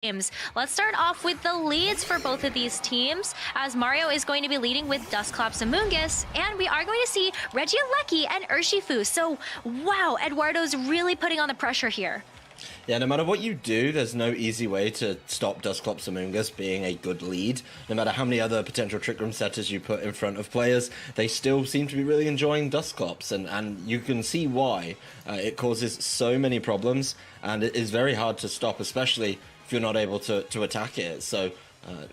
games. Let's start off with the leads for both of these teams, as Mario is going to be leading with Dusclops Amoonguss, and we are going to see Regieleki and Urshifu. So, wow, Edoardo's really putting on the pressure here. Yeah, no matter what you do, there's no easy way to stop Dusclops Amoonguss being a good lead. No matter how many other potential Trick Room setters you put in front of players, they still seem to be really enjoying Dusclops, and you can see why. It causes so many problems, and it is very hard to stop, especially if you're not able to attack it. So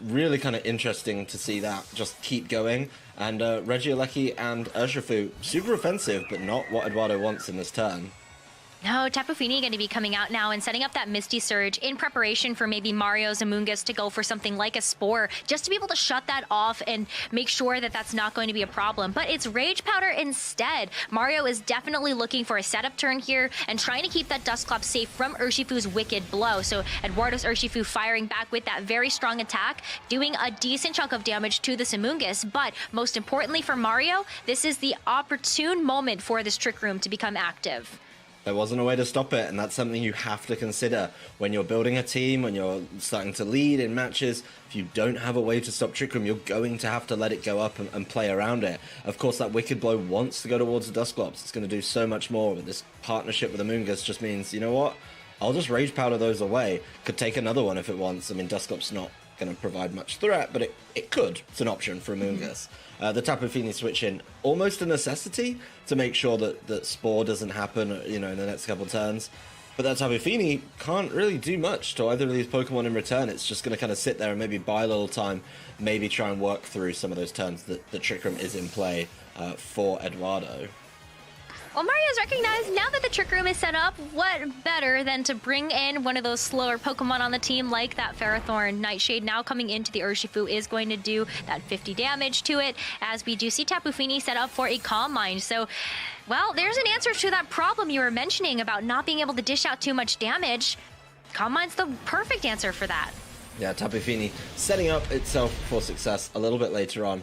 really kind of interesting to see that just keep going. And Regieleki and Urshifu, super offensive, but not what Edoardo wants in this turn. No, Tapu Fini going to be coming out now and setting up that Misty Surge in preparation for maybe Mario's Amoonguss to go for something like a Spore, just to be able to shut that off and make sure that that's not going to be a problem. But it's Rage Powder instead. Mario is definitely looking for a setup turn here and trying to keep that Dusclops safe from Urshifu's Wicked Blow. So Edoardo's Urshifu firing back with that very strong attack, doing a decent chunk of damage to this Amoonguss. But most importantly for Mario, this is the opportune moment for this Trick Room to become active. There wasn't a way to stop it, and that's something you have to consider when you're building a team, when you're starting to lead in matches. If you don't have a way to stop Trick Room, you're going to have to let it go up and play around it. Of course, that Wicked Blow wants to go towards the Dusclops. It's going to do so much more, but this partnership with Amoonguss just means, you know what? I'll just Rage Powder those away. Could take another one if it wants. I mean, Dusclops not going to provide much threat, but it could. It's an option for Amoonguss. The Tapu Fini switch in, almost a necessity to make sure that Spore doesn't happen, you know, in the next couple turns. But that Tapu Fini can't really do much to either of these Pokemon in return. It's just going to kind of sit there and maybe buy a little time, maybe try and work through some of those turns that the Trick Room is in play for Edoardo. Well, Mario's recognized now that the Trick Room is set up, what better than to bring in one of those slower Pokemon on the team like that Ferrothorn. Nightshade now coming into the Urshifu is going to do that 50 damage to it, as we do see Tapu Fini set up for a Calm Mind. So, well, there's an answer to that problem you were mentioning about not being able to dish out too much damage. Calm Mind's the perfect answer for that. Yeah, Tapu Fini setting up itself for success a little bit later on.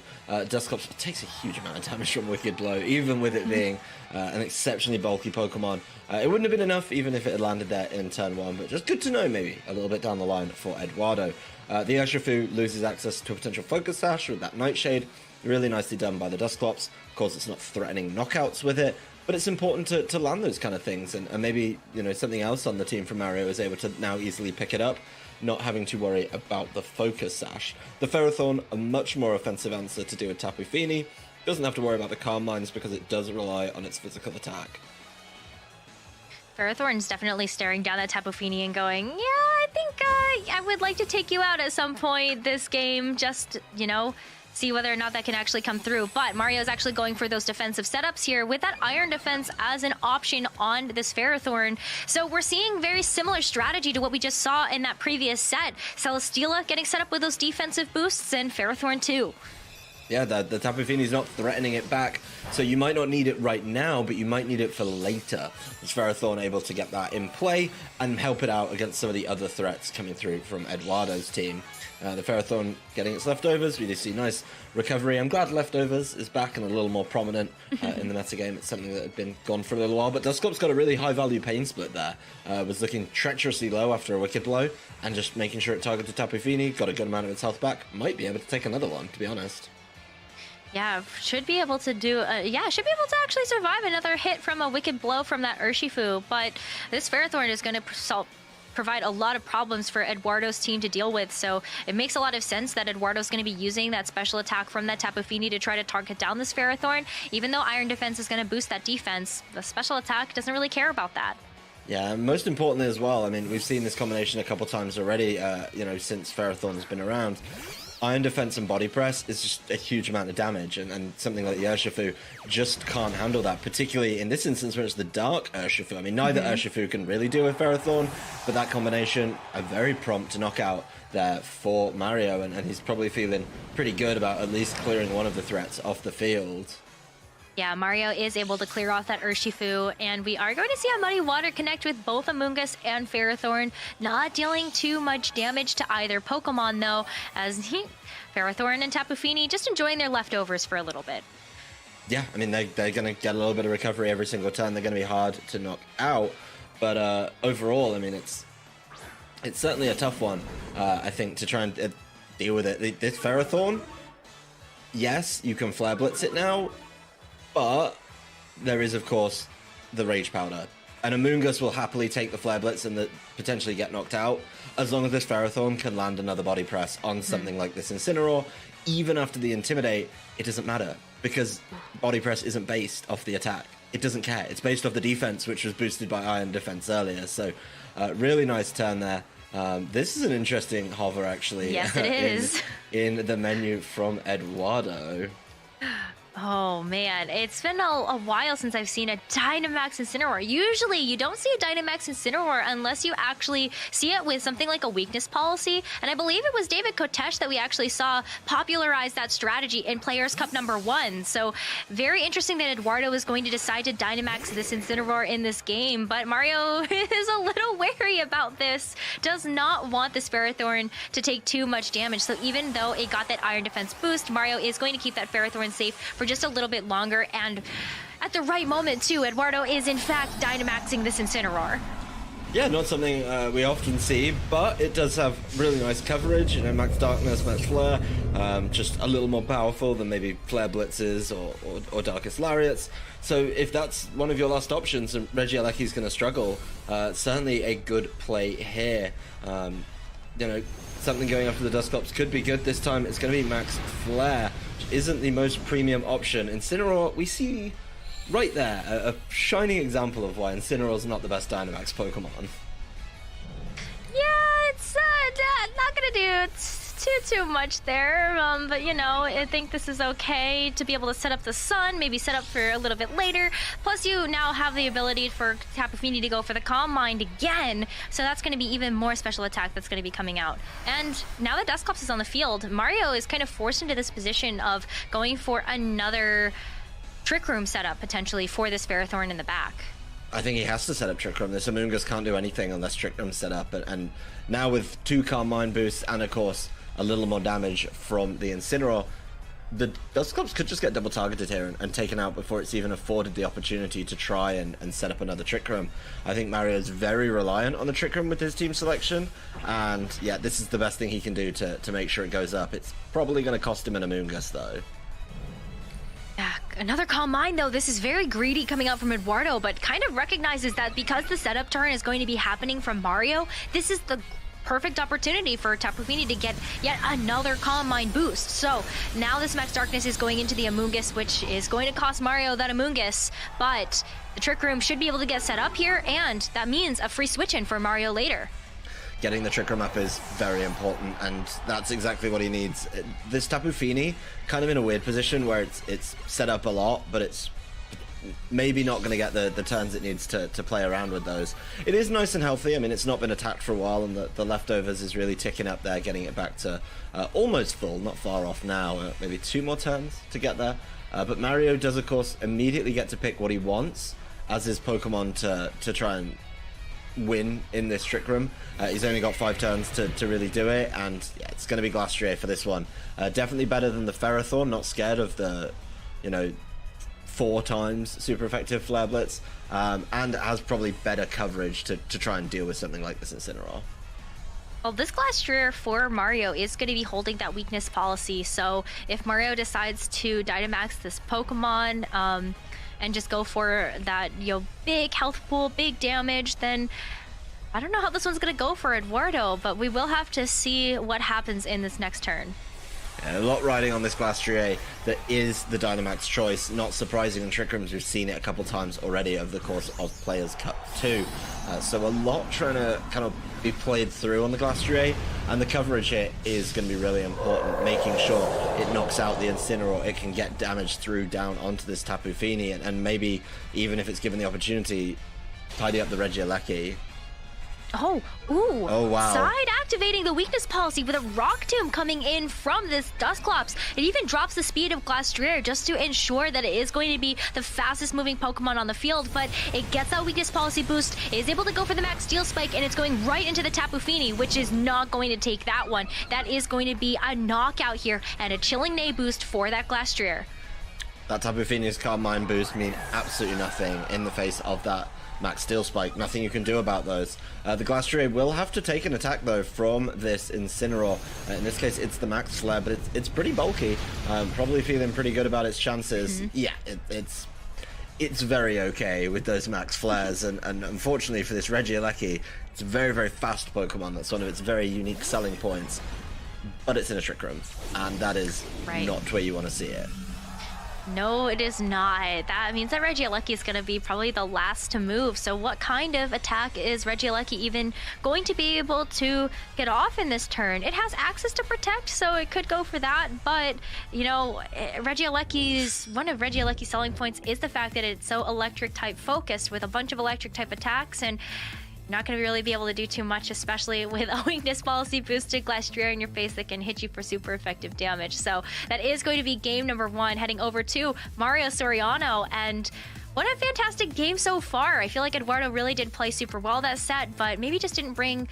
Dusclops takes a huge amount of damage from Wicked Blow, even with it being an exceptionally bulky Pokemon. It wouldn't have been enough even if it had landed there in turn one, but just good to know maybe a little bit down the line for Edoardo. The Urshifu loses access to a potential Focus Sash with that Nightshade. Really nicely done by the Dusclops. Of course, it's not threatening knockouts with it, but it's important to land those kind of things, and maybe, you know, something else on the team from Mario is able to now easily pick it up, not having to worry about the Focus Sash. The Ferrothorn, a much more offensive answer to do with Tapu Fini. Doesn't have to worry about the Calm Minds because it does rely on its physical attack. Ferrothorn's definitely staring down at Tapu Fini and going, yeah, I think I would like to take you out at some point this game, just, you know, see whether or not that can actually come through. But Mario's actually going for those defensive setups here with that Iron Defense as an option on this Ferrothorn. So we're seeing very similar strategy to what we just saw in that previous set. Celesteela getting set up with those defensive boosts, and Ferrothorn too. Yeah, the Tapu Fini's not threatening it back, so you might not need it right now, but you might need it for later. Is Ferrothorn able to get that in play and help it out against some of the other threats coming through from Edoardo's team? The Ferrothorn getting its leftovers. We do see nice recovery. I'm glad leftovers is back and a little more prominent in the metagame. It's something that had been gone for a little while, but Dusclops got a really high value pain split there. Was looking treacherously low after a Wicked Blow, and just making sure it targeted Tapu Fini, got a good amount of its health back. Might be able to take another one, to be honest. Yeah, should be able to do, should be able to actually survive another hit from a Wicked Blow from that Urshifu, but this Ferrothorn is going to provide a lot of problems for Edoardo's team to deal with, so it makes a lot of sense that Edoardo's going to be using that special attack from that Tapu Fini to try to target down this Ferrothorn. Even though Iron Defense is going to boost that defense, the special attack doesn't really care about that. Yeah, and most importantly as well, I mean, we've seen this combination a couple times already, you know, since Ferrothorn has been around. Iron Defense and Body Press is just a huge amount of damage, and something like the Urshifu just can't handle that, particularly in this instance where it's the Dark Urshifu. I mean, neither Urshifu can really deal with Ferrothorn, but that combination, a very prompt knockout there for Mario, and he's probably feeling pretty good about at least clearing one of the threats off the field. Yeah, Mario is able to clear off that Urshifu, and we are going to see a Muddy Water connect with both Amoonguss and Ferrothorn, not dealing too much damage to either Pokemon, though, as Ferrothorn and Tapu Fini just enjoying their leftovers for a little bit. Yeah, I mean, they're going to get a little bit of recovery every single turn. They're going to be hard to knock out, but overall, I mean, it's It's certainly a tough one, I think, to try and deal with it. This Ferrothorn, yes, you can Flare Blitz it now, but there is, of course, the Rage Powder. And Amoonguss will happily take the Flare Blitz and potentially get knocked out, as long as this Ferrothorn can land another Body Press on something like this Incineroar. Even after the Intimidate, it doesn't matter, because Body Press isn't based off the attack. It doesn't care. It's based off the defense, which was boosted by Iron Defense earlier. So, really nice turn there. This is an interesting hover, actually. Yes, it is. in the menu from Edoardo. Oh man, it's been a while since I've seen a Dynamax Incineroar. Usually you don't see a Dynamax Incineroar unless you actually see it with something like a weakness policy. And I believe it was David Kotesh that we actually saw popularize that strategy in Players Cup #1. So very interesting that Edoardo is going to decide to Dynamax this Incineroar in this game. But Mario is a little wary about this. Does not want this Ferrothorn to take too much damage. So even though it got that Iron Defense boost, Mario is going to keep that Ferrothorn safe for just a little bit longer, and at the right moment too. Edoardo is in fact Dynamaxing this Incineroar. Yeah, not something we often see, but it does have really nice coverage. You know, Max Darkness, Max Flare, just a little more powerful than maybe Flare Blitzes or Darkest Lariats. So if that's one of your last options and Regieleki's going to struggle, certainly a good play here. You know, something going after the Dusclops could be good. This time it's going to be Max Flare, which isn't the most premium option. Incineroar, we see right there a shining example of why Incineroar's not the best Dynamax Pokemon. Yeah, it's not gonna do too much there, but you know, I think this is okay to be able to set up the Sun, maybe set up for a little bit later. Plus you now have the ability for Tapu Fini to go for the Calm Mind again, so that's going to be even more special attack that's going to be coming out. And now that Dusclops is on the field, Mario is kind of forced into this position of going for another Trick Room setup potentially for this Ferrothorn in the back. I think he has to set up Trick Room. This Amoonguss can't do anything unless Trick Room's set up, and now with 2 Calm Mind boosts and of course a little more damage from the Incineroar, the Dusclops could just get double targeted here and taken out before it's even afforded the opportunity to try and set up another Trick Room. I think Mario's very reliant on the Trick Room with his team selection, and yeah, this is the best thing he can do to make sure it goes up. It's probably going to cost him an Amoonguss though. Yeah, another Calm Mind though. This is very greedy coming out from Edoardo, but kind of recognizes that because the setup turn is going to be happening from Mario, this is the perfect opportunity for Tapu Fini to get yet another Calm Mind boost. So now this Max Darkness is going into the Amoonguss, which is going to cost Mario that Amoonguss, but the Trick Room should be able to get set up here, and that means a free switch in for Mario later. Getting the Trick Room up is very important, and that's exactly what he needs. This Tapu Fini kind of in a weird position where it's set up a lot, but it's maybe not going to get the turns it needs to play around with those. It is nice and healthy. I mean, it's not been attacked for a while, and the leftovers is really ticking up there, getting it back to almost full, not far off now. Maybe 2 more turns to get there. But Mario does, of course, immediately get to pick what he wants as his Pokemon to try and win in this Trick Room. He's only got 5 turns to really do it, and yeah, it's going to be Glastrier for this one. Definitely better than the Ferrothorn, not scared of the, you know, 4 times super effective Flare Blitz, and has probably better coverage to try and deal with something like this Incineroar. Well, this Glastrier for Mario is going to be holding that weakness policy, so if Mario decides to Dynamax this Pokemon, and just go for that, you know, big health pool, big damage, then I don't know how this one's going to go for Edoardo, but we will have to see what happens in this next turn. Yeah, a lot riding on this Glastrier that is the Dynamax choice. Not surprising in Trick Rooms, we've seen it a couple times already over the course of Players Cup 2. So a lot trying to kind of be played through on the Glastrier, and the coverage here is going to be really important, making sure it knocks out the Incineroar, it can get damage through down onto this Tapu Fini, and maybe even if it's given the opportunity, tidy up the Regieleki. Oh, ooh. Oh, wow. Side activating the weakness policy with a Rock Tomb coming in from this Dusclops. It even drops the speed of Glastrier just to ensure that it is going to be the fastest moving Pokemon on the field, but it gets that weakness policy boost, is able to go for the Max Steel Spike, and it's going right into the Tapu Fini, which is not going to take that one. That is going to be a knockout here, and a Chilling Neigh boost for that Glastrier. That Tapu Fini's Calm Mind boost mean absolutely nothing in the face of that Max Steel Spike, nothing you can do about those. The Glastrier will have to take an attack though from this Incineroar. In this case it's the Max Flare, but it's pretty bulky. Probably feeling pretty good about its chances. Yeah, it's very okay with those Max Flares, and unfortunately for this Regieleki, it's a very, very fast Pokemon. That's one of its very unique selling points. But it's in a Trick Room, and that is not where you want to see it. No, it is not. That means that Regieleki is going to be probably the last to move. So what kind of attack is Regieleki even going to be able to get off in this turn? It has access to Protect, so it could go for that. But, you know, one of Regieleki's selling points is the fact that it's so electric type focused with a bunch of electric type attacks, and not going to really be able to do too much, especially with a weakness policy boosted Glastrier in your face that can hit you for super effective damage. So that is going to be game number 1, heading over to Mario Soriano. And what a fantastic game so far. I feel like Edoardo really did play super well that set, but maybe just didn't bring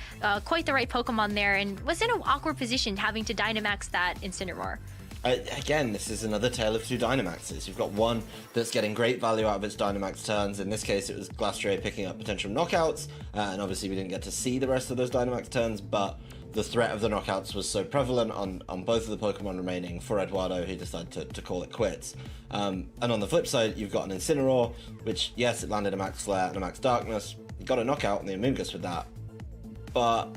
quite the right Pokemon there and was in an awkward position having to Dynamax that Incineroar. Again, this is another tale of two Dynamaxes. You've got one that's getting great value out of its Dynamax turns. In this case, it was Glastrier picking up potential knockouts, and obviously we didn't get to see the rest of those Dynamax turns, but the threat of the knockouts was so prevalent on both of the Pokemon remaining for Edoardo, he decided to call it quits. And on the flip side, you've got an Incineroar, which, yes, it landed a Max Flare and a Max Darkness. You got a knockout on the Amoonguss with that, but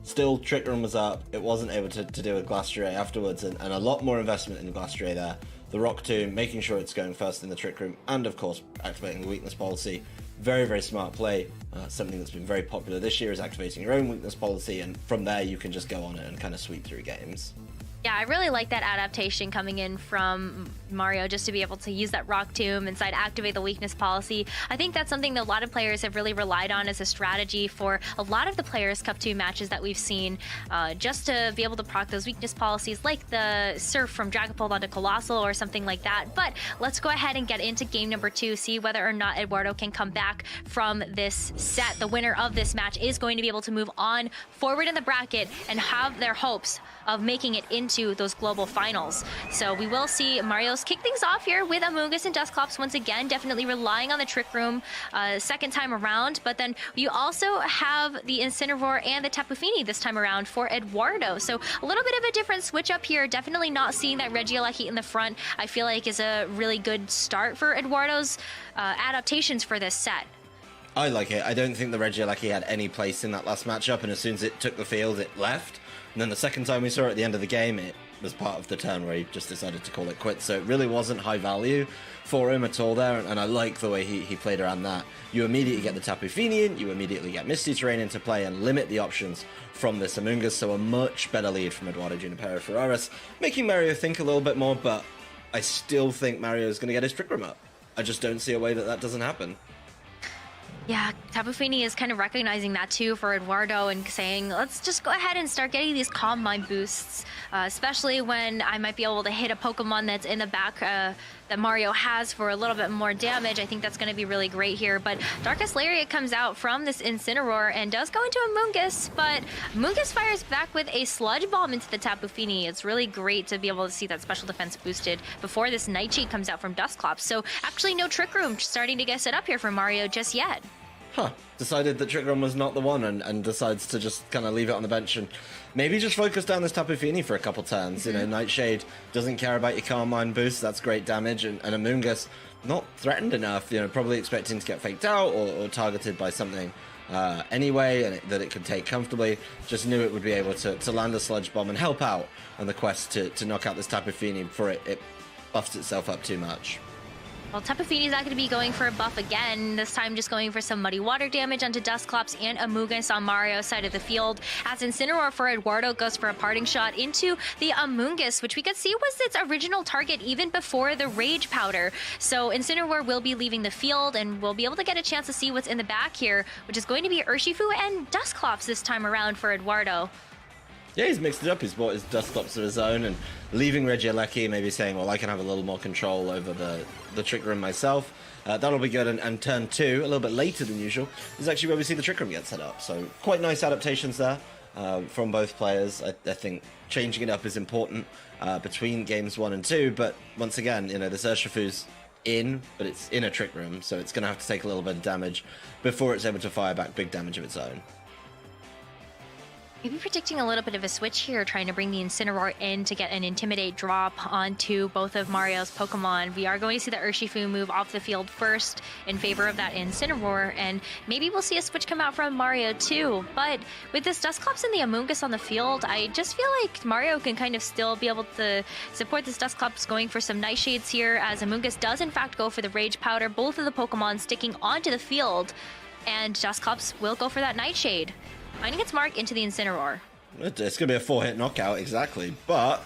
still, Trick Room was up. It wasn't able to deal with Glastrier afterwards, and a lot more investment in Glastrier there. The Rock Tomb, making sure it's going first in the Trick Room, and of course, activating the weakness policy. Very, very smart play. Something that's been very popular this year is activating your own weakness policy, and from there you can just go on it and kind of sweep through games. Yeah, I really like that adaptation coming in from Mario, just to be able to use that Rock Tomb inside, activate the weakness policy. I think that's something that a lot of players have really relied on as a strategy for a lot of the Players Cup 2 matches that we've seen, just to be able to proc those weakness policies like the Surf from Dragapult onto Colossal or something like that. But let's go ahead and get into game number 2, see whether or not Edoardo can come back from this set. The winner of this match is going to be able to move on forward in the bracket and have their hopes of making it into those global finals. So we will see Mario's kick things off here with Amoonguss and Dusclops once again, definitely relying on the Trick Room second time around. But then you also have the Incineroar and the Tapu Fini this time around for Edoardo. So a little bit of a different switch up here. Definitely not seeing that Regieleki in the front, I feel like is a really good start for Edoardo's adaptations for this set. I like it. I don't think the Regieleki had any place in that last matchup, and as soon as it took the field, it left. And then the second time we saw it at the end of the game, it was part of the turn where he just decided to call it quits. So it really wasn't high value for him at all there, and I like the way he played around that. You immediately get the Tapu Fini in, you immediately get Misty Terrain into play and limit the options from this Amoonguss, so a much better lead from Edoardo Junipero Ferraris, making Mario think a little bit more, but I still think Mario is going to get his Trick Room up. I just don't see a way that that doesn't happen. Yeah, Tapu Fini is kind of recognizing that too for Edoardo and saying, let's just go ahead and start getting these Calm Mind boosts, especially when I might be able to hit a Pokemon that's in the back that Mario has for a little bit more damage. I think that's going to be really great here. But Darkest Lariat comes out from this Incineroar and does go into Amoonguss, but Amoonguss fires back with a Sludge Bomb into the Tapu Fini. It's really great to be able to see that special defense boosted before this Nightshade comes out from Dusclops. So actually no Trick Room starting to get set up here for Mario just yet. Decided that Trick Room was not the one and decides to just kind of leave it on the bench and maybe just focus down this Tapu Fini for a couple turns. You know, Nightshade doesn't care about your Calm Mind boost. That's great damage. And Amoonguss not threatened enough, you know, probably expecting to get faked out or targeted by something anyway, and that it could take comfortably. Just knew it would be able to land a Sludge Bomb and help out on the quest to knock out this Tapu Fini before it buffs itself up too much. Well, Tapu Fini's not going to be going for a buff again, this time just going for some Muddy Water damage onto Dusclops and Amoonguss on Mario's side of the field, as Incineroar for Edoardo goes for a parting shot into the Amoonguss, which we could see was its original target even before the Rage Powder. So Incineroar will be leaving the field, and we'll be able to get a chance to see what's in the back here, which is going to be Urshifu and Dusclops this time around for Edoardo. Yeah, he's mixed it up. He's bought his Dusclops of his own and leaving Regieleki, maybe saying, well, I can have a little more control over the Trick Room myself. That'll be good. And turn 2, a little bit later than usual, is actually where we see the Trick Room get set up. So quite nice adaptations there from both players. I think changing it up is important between games 1 and 2. But once again, you know, this Urshifu's in, but it's in a Trick Room, so it's going to have to take a little bit of damage before it's able to fire back big damage of its own. Maybe predicting a little bit of a switch here, trying to bring the Incineroar in to get an Intimidate drop onto both of Mario's Pokemon. We are going to see the Urshifu move off the field first in favor of that Incineroar, and maybe we'll see a switch come out from Mario too. But with this Dusclops and the Amoonguss on the field, I just feel like Mario can kind of still be able to support this Dusclops going for some Nightshades here, as Amoonguss does in fact go for the Rage Powder, both of the Pokemon sticking onto the field, and Dusclops will go for that Nightshade, finding its mark into the Incineroar. It's going to be a 4-hit knockout, exactly, but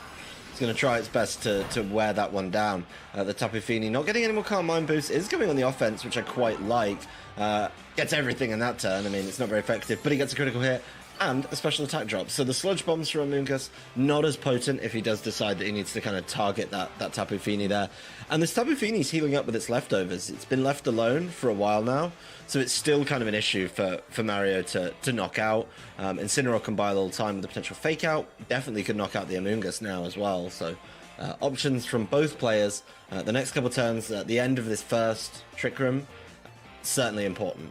it's going to try its best to wear that one down. The Tapu Fini not getting any more Calm Mind boost, is going on the offense, which I quite like. Gets everything in that turn. I mean, it's not very effective, but he gets a critical hit and a special attack drop. So the Sludge Bombs from Amoonguss, not as potent if he does decide that he needs to kind of target that Tapu Fini there. And this Tapu Fini's healing up with its leftovers. It's been left alone for a while now, so it's still kind of an issue for Mario to knock out. Incineroar can buy a little time with the potential Fake Out. Definitely could knock out the Amoonguss now as well. So options from both players. The next couple turns at the end of this first Trick Room, certainly important.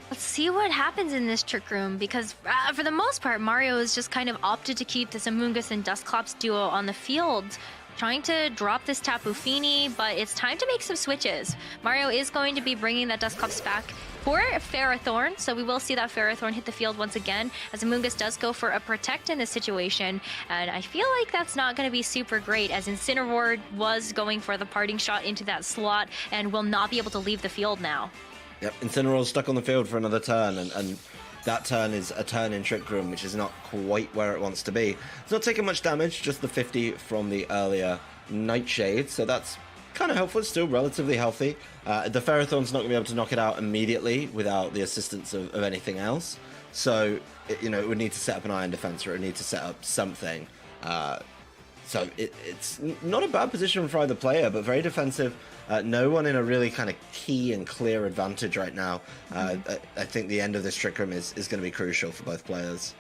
Let's see what happens in this Trick Room, because for the most part, Mario has just kind of opted to keep this Amoonguss and Dusclops duo on the field, trying to drop this Tapu Fini, but it's time to make some switches. Mario is going to be bringing that Dusclops back for Ferrothorn, so we will see that Ferrothorn hit the field once again, as Amoonguss does go for a Protect in this situation, and I feel like that's not going to be super great, as Incineroar was going for the parting shot into that slot and will not be able to leave the field now. Yep, Incineroar's stuck on the field for another turn, and that turn is a turn in Trick Room, which is not quite where it wants to be. It's not taking much damage, just the 50 from the earlier Nightshade, so that's kind of helpful. It's still relatively healthy. The Ferrothorn's not going to be able to knock it out immediately without the assistance of anything else, so it would need to set up an Iron Defense, or it would need to set up something. So it's not a bad position for either player, but very defensive. No one in a really kind of key and clear advantage right now. I think the end of this Trick Room is going to be crucial for both players.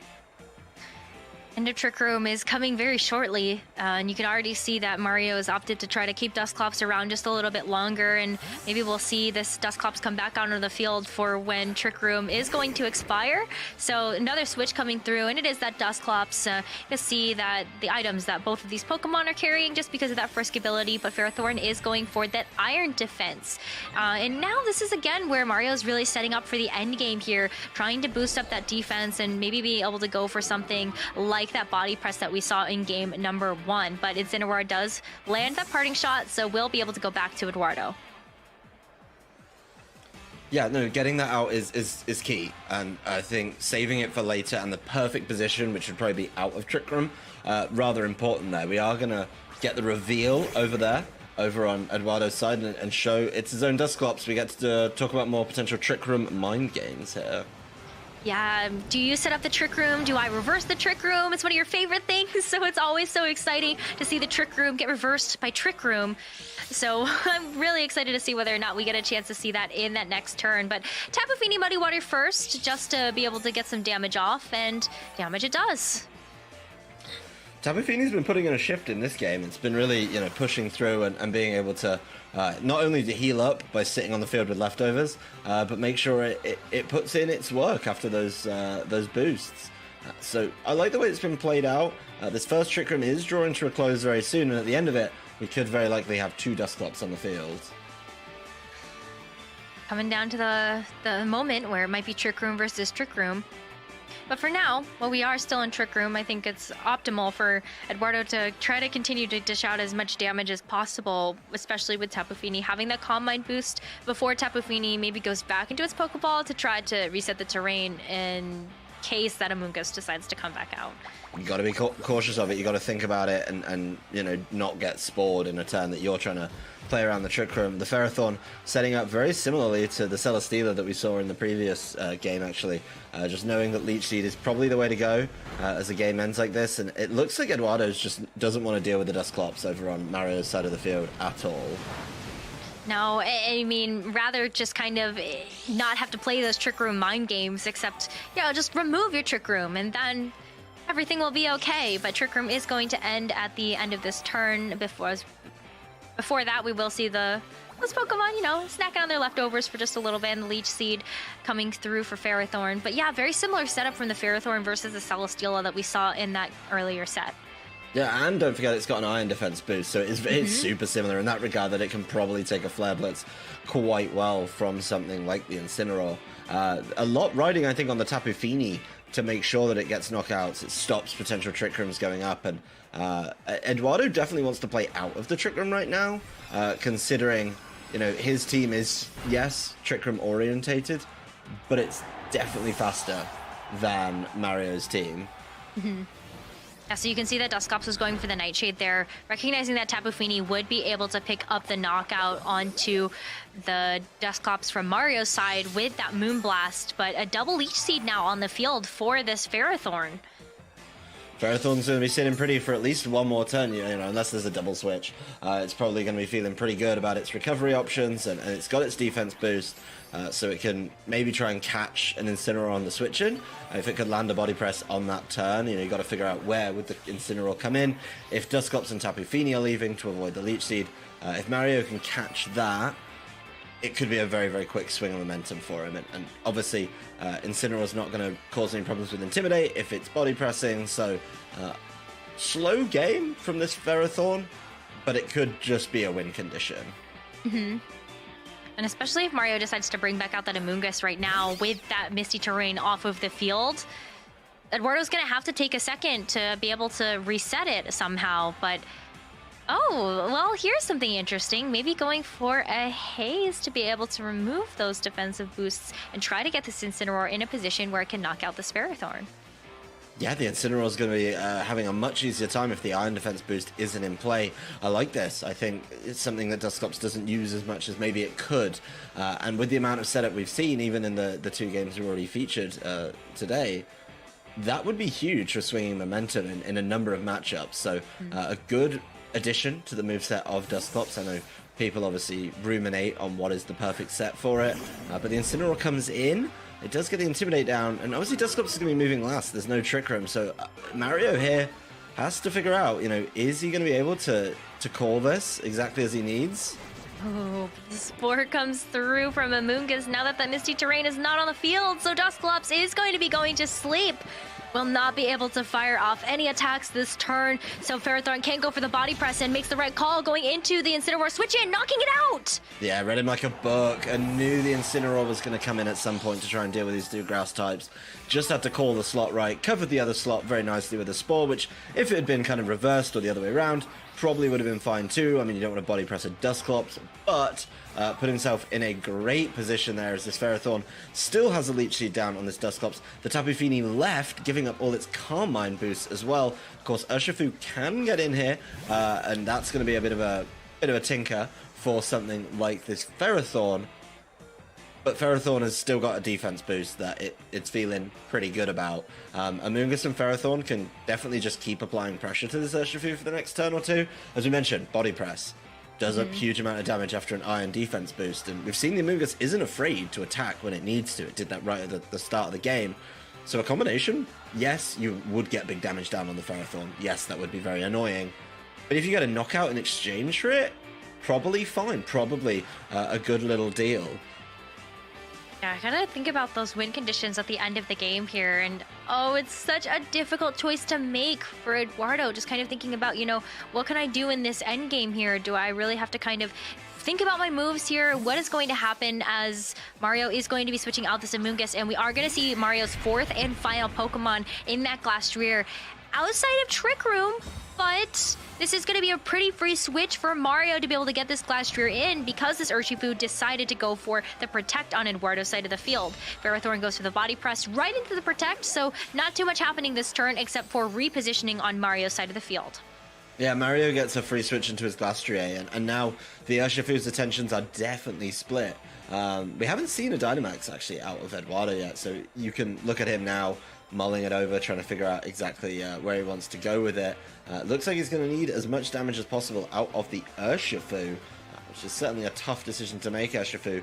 End of Trick Room is coming very shortly, and you can already see that Mario has opted to try to keep Dusclops around just a little bit longer, and maybe we'll see this Dusclops come back onto the field for when Trick Room is going to expire. So another switch coming through, and it is that Dusclops. You see that the items that both of these Pokemon are carrying just because of that Frisk ability, but Ferrothorn is going for that Iron Defense. And now this is again where Mario's really setting up for the end game here, trying to boost up that defense and maybe be able to go for something like that body press that we saw in game number 1, but Incineroar does land that parting shot, so we'll be able to go back to Edoardo. Yeah, no, getting that out is key, and I think saving it for later and the perfect position, which would probably be out of Trick Room, rather important there. We are going to get the reveal over on Edoardo's side and show it's his own Dusclops. We get to talk about more potential Trick Room mind games here. Yeah, do you set up the Trick Room? Do I reverse the Trick Room? It's one of your favorite things, so it's always so exciting to see the Trick Room get reversed by Trick Room. So I'm really excited to see whether or not we get a chance to see that in that next turn. But Tapu Fini Muddy Water first, just to be able to get some damage off, and damage it does. Tapu Fini's been putting in a shift in this game. It's been really, pushing through and being able to not only to heal up by sitting on the field with leftovers, but make sure it puts in its work after those boosts. So I like the way it's been played out. This first Trick Room is drawing to a close very soon, and at the end of it, we could very likely have 2 Dusclops on the field. Coming down to the moment where it might be Trick Room versus Trick Room. But for now, while we are still in Trick Room, I think it's optimal for Edoardo to try to continue to dish out as much damage as possible, especially with Tapu Fini having that Calm Mind boost before Tapu Fini maybe goes back into its Pokeball to try to reset the terrain in case that Amoonguss decides to come back out. You got to be cautious of it. You got to think about it and not get spored in a turn that you're trying to play around the Trick Room. The Ferrothorn setting up very similarly to the Celesteela that we saw in the previous game, actually. Just knowing that Leech Seed is probably the way to go as the game ends like this. And it looks like Edoardo just doesn't want to deal with the Dusclops over on Mario's side of the field at all. No, I mean, rather just kind of not have to play those Trick Room mind games, except, just remove your Trick Room and then everything will be okay. But Trick Room is going to end at the end of this turn before Before that, we will see those Pokemon, snacking on their leftovers for just a little bit, and the Leech Seed coming through for Ferrothorn. But yeah, very similar setup from the Ferrothorn versus the Celesteela that we saw in that earlier set. Yeah, and don't forget it's got an Iron Defense boost, so it's super similar in that regard that it can probably take a Flare Blitz quite well from something like the Incineroar. A lot riding, I think, on the Tapu Fini to make sure that it gets knockouts. It stops potential Trick Rooms going up, and Edoardo definitely wants to play out of the Trick Room right now, considering, his team is, yes, Trick Room orientated, but it's definitely faster than Mario's team. Yeah, so you can see that Dusclops was going for the Nightshade there, recognizing that Tapu Fini would be able to pick up the knockout onto the Dusclops from Mario's side with that Moonblast, but a double Leech Seed now on the field for this Ferrothorn. Ferrothorn's going to be sitting pretty for at least one more turn, unless there's a double switch. It's probably going to be feeling pretty good about its recovery options, and it's got its defense boost, so it can maybe try and catch an Incineroar on the switch-in. If it could land a body press on that turn, you got to figure out where would the Incineroar come in. If Dusclops and Tapu Fini are leaving to avoid the Leech Seed, if Mario can catch that, it could be a very, very quick swing of momentum for him. And obviously, Incineroar's not going to cause any problems with Intimidate if it's body pressing, so slow game from this Ferrothorn, but it could just be a win condition. And especially if Mario decides to bring back out that Amoonguss right now with that Misty Terrain off of the field, Eduardo's going to have to take a second to be able to reset it somehow, but... Oh, well, here's something interesting. Maybe going for a Haze to be able to remove those defensive boosts and try to get this Incineroar in a position where it can knock out the Ferrothorn. Yeah, the Incineroar is going to be having a much easier time if the Iron Defense boost isn't in play. I like this. I think it's something that Dusclops doesn't use as much as maybe it could. And with the amount of setup we've seen, even in the two games we already featured today, that would be huge for swinging momentum in a number of matchups. So a good addition to the moveset of Dusclops. I know people obviously ruminate on what is the perfect set for it, but the Incineroar comes in, it does get the Intimidate down, and obviously Dusclops is going to be moving last. There's no Trick Room, so Mario here has to figure out, is he going to be able to call this exactly as he needs? Oh, the Spore comes through from Amoonguss now that Misty Terrain is not on the field, so Dusclops is going to be going to sleep. Will not be able to fire off any attacks this turn, so Ferrothorn can't go for the body press and makes the right call going into the Incineroar switch in, knocking it out! Yeah, read him like a book and knew the Incineroar was going to come in at some point to try and deal with these two grass types. Just had to call the slot right, covered the other slot very nicely with a Spore, which if it had been kind of reversed or the other way around, probably would have been fine too. I mean, you don't want to body press a Dusclops, but put himself in a great position there as this Ferrothorn still has a Leech Seed down on this Dusclops. The Tapu Fini left, giving up all its Carmine boosts as well. Of course, Urshifu can get in here, and that's going to be a bit of a tinker for something like this Ferrothorn. But Ferrothorn has still got a defense boost that it's feeling pretty good about. Amoonguss and Ferrothorn can definitely just keep applying pressure to this Urshifu for the next turn or two. As we mentioned, body press does a huge amount of damage after an Iron defense boost, and we've seen the Amoonguss isn't afraid to attack when it needs to. It did that right at the start of the game. So a combination, yes, you would get big damage down on the Ferrothorn. Yes, that would be very annoying. But if you get a knockout in exchange for it, probably fine. Probably a good little deal. Yeah, I kind of think about those win conditions at the end of the game here, and it's such a difficult choice to make for Eduardo. Just kind of thinking about, what can I do in this end game here? Do I really have to kind of think about my moves here? What is going to happen as Mario is going to be switching out this Amoonguss, and we are going to see Mario's fourth and final Pokemon in that Glastrier outside of Trick Room, but this is going to be a pretty free switch for Mario to be able to get this Glastrier in because this Urshifu decided to go for the Protect on Eduardo's side of the field. Ferrothorn goes for the body press right into the Protect, so not too much happening this turn except for repositioning on Mario's side of the field. Yeah, Mario gets a free switch into his Glastrier, and now the Urshifu's attentions are definitely split. We haven't seen a Dynamax actually out of Edoardo yet, so you can look at him now, mulling it over, trying to figure out exactly where he wants to go with it. Looks like he's going to need as much damage as possible out of the Urshifu, which is certainly a tough decision to make. Urshifu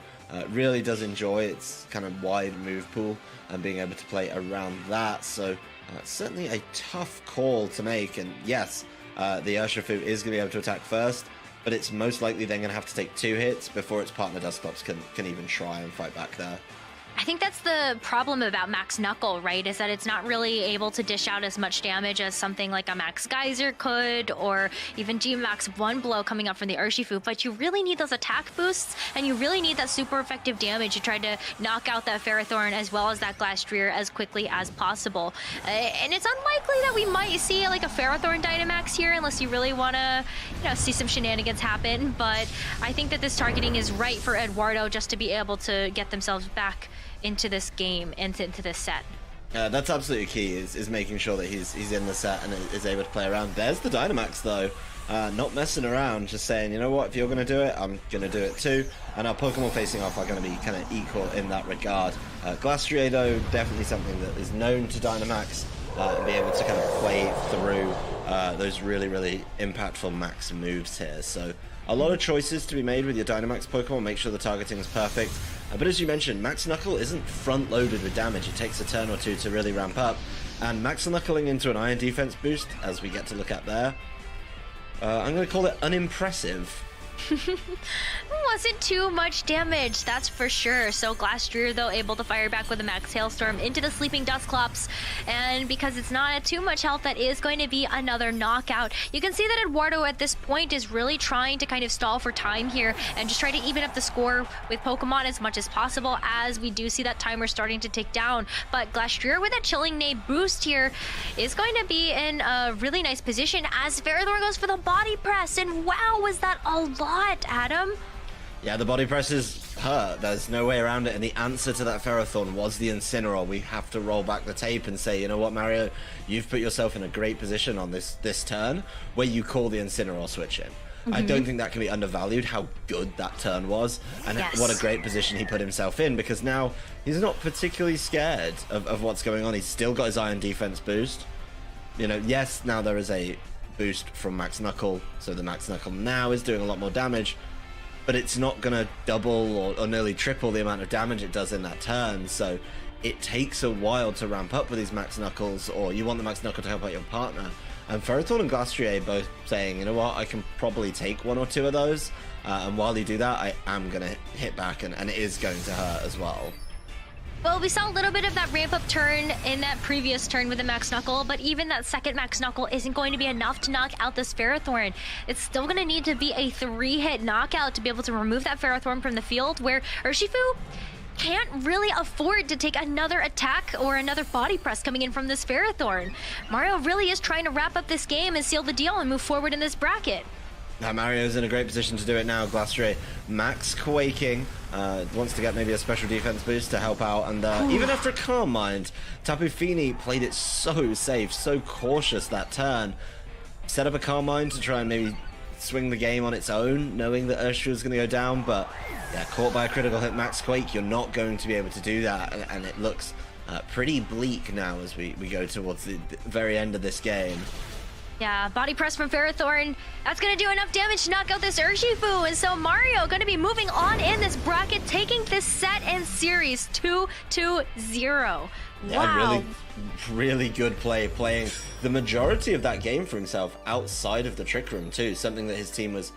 really does enjoy its kind of wide move pool and being able to play around that, so it's certainly a tough call to make. And yes, the Urshifu is going to be able to attack first, but it's most likely then going to have to take 2 hits before its partner Dusclops can even try and fight back there. I think that's the problem about Max Knuckle, right? Is that it's not really able to dish out as much damage as something like a Max Geyser could, or even G-Max One Blow coming up from the Urshifu. But you really need those attack boosts, and you really need that super effective damage to try to knock out that Ferrothorn as well as that Glastrier as quickly as possible. And it's unlikely that we might see like a Ferrothorn Dynamax here, unless you really want to, see some shenanigans happen. But I think that this targeting is right for Edoardo just to be able to get themselves back into this game and into this set. That's absolutely key, is making sure that he's in the set and is able to play around. There's the Dynamax though, not messing around, just saying, you know what, if you're going to do it, I'm going to do it too. And our Pokemon facing off are going to be kind of equal in that regard. Glastrier though, definitely something that is known to Dynamax and be able to kind of play through those really, really impactful max moves here. So a lot of choices to be made with your Dynamax Pokemon. Make sure the targeting is perfect. But as you mentioned, Max Knuckle isn't front-loaded with damage. It takes a turn or two to really ramp up. And Max Knuckling into an Iron Defense boost, as we get to look at there, I'm going to call it unimpressive. Wasn't too much damage, that's for sure. So Glastrier, though, able to fire back with a Max Hailstorm into the Sleeping Dusclops. And because it's not at too much health, that is going to be another knockout. You can see that Edoardo at this point is really trying to kind of stall for time here and just try to even up the score with Pokemon as much as possible, as we do see that timer starting to tick down. But Glastrier with a Chilling Neigh boost here is going to be in a really nice position as Ferrothorn goes for the body press. And wow, was that a lot, Adam? Yeah, the body presses hurt. There's no way around it. And the answer to that Ferrothorn was the Incineroar. We have to roll back the tape and say, you know what, Mario, you've put yourself in a great position on this turn where you call the Incineroar switch in. I don't think that can be undervalued, how good that turn was, and what a great position he put himself in, because now he's not particularly scared of what's going on. He's still got his Iron Defense boost. Yes, now there is a boost from Max Knuckle, so the Max Knuckle now is doing a lot more damage, but it's not going to double or nearly triple the amount of damage it does in that turn. So it takes a while to ramp up with these Max Knuckles, or you want the Max Knuckle to help out your partner. And Ferrothorn and Glastrier both saying, you know what, I can probably take 1 or 2 of those, and while you do that, I am going to hit back, and it is going to hurt as well. Well, we saw a little bit of that ramp-up turn in that previous turn with the Max Knuckle, but even that second Max Knuckle isn't going to be enough to knock out this Ferrothorn. It's still going to need to be a 3-hit knockout to be able to remove that Ferrothorn from the field, where Urshifu can't really afford to take another attack or another body press coming in from this Ferrothorn. Mario really is trying to wrap up this game and seal the deal and move forward in this bracket. Now Mario's in a great position to do it now. Glastrier max quaking, wants to get maybe a special defense boost to help out, and even after a Calm Mind, Tapu Fini played it so safe, so cautious that turn. Set up a Calm Mind to try and maybe swing the game on its own, knowing that Urshifu was going to go down, but yeah, caught by a critical hit Max Quake, you're not going to be able to do that, and it looks pretty bleak now as we go towards the very end of this game. Yeah, body press from Ferrothorn. That's going to do enough damage to knock out this Urshifu. And so Mario going to be moving on in this bracket, taking this set and series 2-0. Yeah, Wow. really good play, playing the majority of that game for himself outside of the Trick Room too, something that his team was